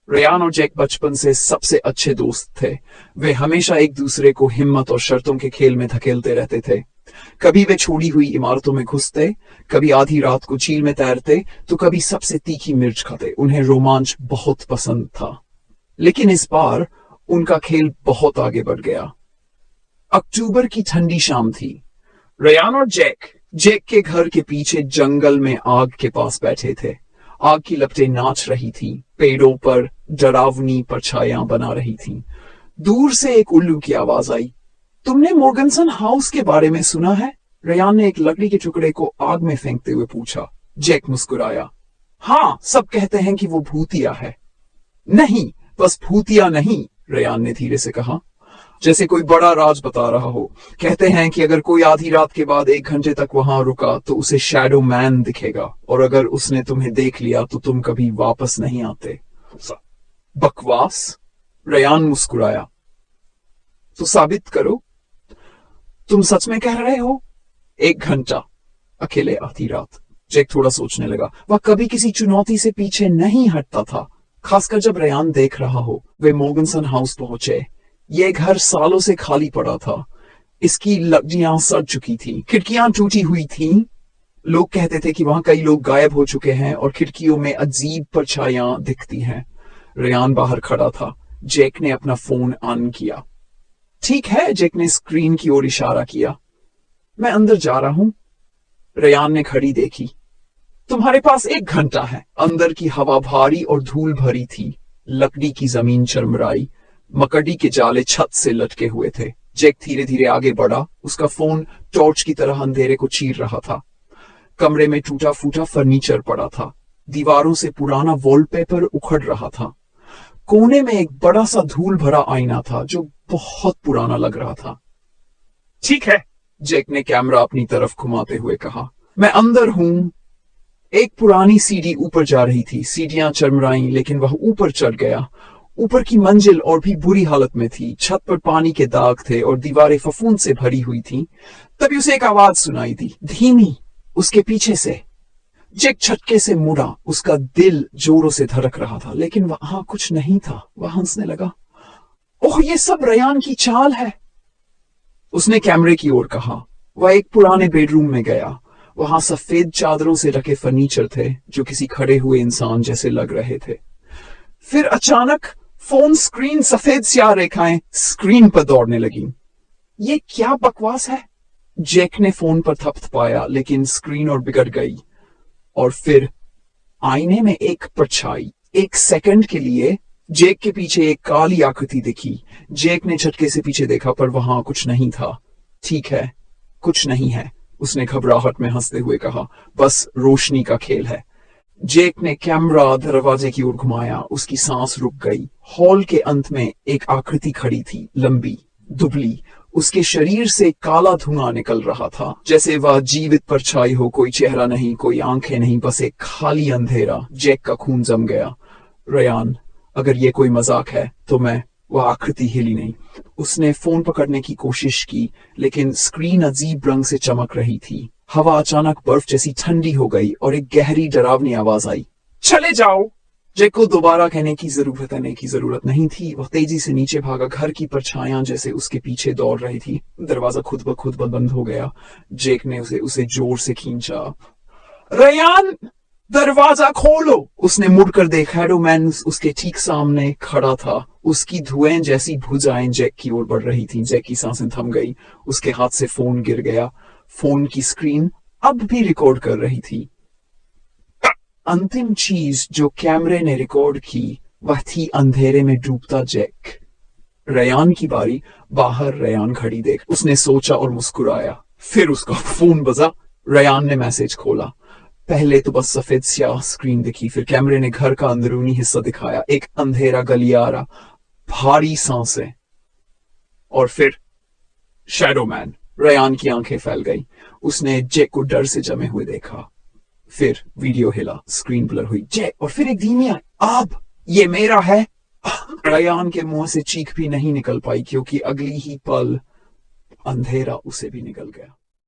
Ryan और Jack बचपन से सबसे अच्छे दोस्त थे। वे हमेशा एक दूसरे को हिम्मत और शर्तों के खेल में धकेलते रहते थे। कभी वे छोड़ी हुई इमारतों में घुसते, कभी आधी रात को झील में तैरते, तो कभी सबसे तीखी मिर्च खाते। उन्हें रोमांच बहुत पसंद था। लेकिन इस बार उनका खेल बहुत आगे बढ़ गया। अक्टूबर की ठंडी शाम थी। रेयान और जैक के घर के पीछे जंगल में आग के पास बैठे थे। आग की लपटें नाच रही थी, पेड़ों पर डरावनी परछाइयां बना रही थीं। दूर से एक उल्लू की आवाज आई। तुमने मोर्गनसन हाउस के बारे में सुना है? रेयान ने एक लकड़ी के टुकड़े को आग में फेंकते हुए पूछा। जैक मुस्कुराया। हाँ, सब कहते हैं कि वो भूतिया है। नहीं, बस भूतिया नहीं, रेयान ने धीरे से कहा, जैसे कोई बड़ा राज बता रहा हो। कहते हैं कि अगर कोई आधी रात के बाद 1 घंटे तक वहां रुका तो उसे शैडो मैन दिखेगा, और अगर उसने तुम्हें देख लिया तो तुम कभी वापस नहीं आते। बकवास, रेयान मुस्कुराया। तो साबित करो। तुम सच में कह रहे हो? 1 घंटा अकेले आधी रात। जैक थोड़ा सोचने लगा। वह कभी किसी चुनौती से पीछे नहीं हटता था, खासकर जब रेयान देख रहा हो। वे मोर्गनसन हाउस पहुंचे। यह घर सालों से खाली पड़ा था। इसकी लकड़ियां सड़ चुकी थी, खिड़कियां टूटी हुई थीं। लोग कहते थे कि वहां कई लोग गायब हो चुके हैं और खिड़कियों में अजीब परछाइयां दिखती हैं। रेयान बाहर खड़ा था। जैक ने अपना फोन ऑन किया। ठीक है, जैक ने स्क्रीन की ओर इशारा किया। मैं अंदर जा रहा हूं। रेयान ने घड़ी देखी। तुम्हारे पास 1 घंटा है। अंदर की हवा भारी और धूल भरी थी। लकड़ी की जमीन चरमराई, मकड़ी के जाले छत से लटके हुए थे। जैक धीरे धीरे आगे बढ़ा। उसका फोन टॉर्च की तरह अंधेरे को चीर रहा था। कमरे में टूटा फूटा फर्नीचर पड़ा था। दीवारों से पुराना वॉलपेपर उखड़ रहा था। कोने में एक बड़ा सा धूल भरा आईना था जो बहुत पुराना लग रहा था। ठीक है, जैक ने कैमरा अपनी तरफ घुमाते हुए कहा। मैं अंदर हूं। एक पुरानी सीढ़ी ऊपर जा रही थी। सीढ़ियां चरमराई, लेकिन वह ऊपर चढ़ गया। ऊपर की मंजिल और भी बुरी हालत में थी। छत पर पानी के दाग थे और दीवारें फफूंद से भरी हुई थीं। तभी उसे एक आवाज सुनाई दी, धीमी, उसके पीछे से। जैक झटके से मुड़ा। उसका दिल जोरों से धड़क रहा था, लेकिन वहां कुछ नहीं था। वह हंसने लगा। ओह, ये सब रेयान की चाल है, उसने कैमरे की ओर कहा। वह एक पुराने बेडरूम में गया। वहां सफेद चादरों से ढके फर्नीचर थे जो किसी खड़े हुए इंसान जैसे लग रहे थे। फिर अचानक फोन स्क्रीन सफेद स्याह रेखाएं स्क्रीन पर दौड़ने लगी। ये क्या बकवास है? जैक ने फोन पर थपथपाया, लेकिन स्क्रीन और बिगड़ गई। और फिर आईने में एक परछाई। 1 सेकंड के लिए जैक के पीछे एक काली आकृति दिखी। जैक ने झटके से पीछे देखा, पर वहां कुछ नहीं था। ठीक है, कुछ नहीं है, उसने घबराहट में हंसते हुए कहा। बस रोशनी का खेल है। जैक ने कैमरा दरवाजे की ओर घुमाया। उसकी सांस रुक गई। हॉल के अंत में एक आकृति खड़ी थी, लंबी, दुबली। उसके शरीर से काला धुआं निकल रहा था, जैसे वह जीवित परछाई हो। कोई चेहरा नहीं, कोई आंखें नहीं, बस एक खाली अंधेरा। जैक का खून जम गया। रेयान, अगर ये कोई मजाक है तो वह आकृति हिली नहीं। उसने फोन पकड़ने की कोशिश की, लेकिन स्क्रीन अजीब रंग से चमक रही थी। हवा अचानक बर्फ जैसी ठंडी हो गई और एक गहरी डरावनी आवाज आई, चले जाओ। जैक को दोबारा कहने की जरूरत नहीं थी। वह तेजी से नीचे भागा। घर की परछाइयां जैसे उसके पीछे दौड़ रही थी। दरवाजा खुद ब खुद बंद हो गया। जैक ने उसे जोर से खींचा। रेयान, दरवाजा खोलो। उसने मुड़कर देखा। शैडो मैन उसके ठीक सामने खड़ा था। उसकी धुएं जैसी भुजाएं जैक की ओर बढ़ रही थीं। जैक की सांसें थम गई। उसके हाथ से फोन गिर गया। फोन की स्क्रीन अब भी रिकॉर्ड कर रही थी। अंतिम चीज जो कैमरे ने रिकॉर्ड की वह थी अंधेरे में डूबता जैक। रेयान की बारी। बाहर रेयान घड़ी देख। उसने सोचा और मुस्कुराया। फिर उसका फोन बजा। रेयान ने मैसेज खोला। पहले तो बस सफेद स्याह स्क्रीन दिखी, फिर कैमरे ने घर का अंदरूनी हिस्सा दिखाया। एक अंधेरा गलियारा, भारी सांसें, और फिर शैडो मैन। रेयान की आंखें फैल गई। उसने जैक को डर से जमे हुए देखा। फिर वीडियो हिला, स्क्रीन ब्लर हुई। जैक, और फिर एक धीमी आवाज, ये मेरा है। रेयान के मुंह से चीख भी नहीं निकल पाई, क्योंकि अगली ही पल अंधेरा उसे भी निकल गया।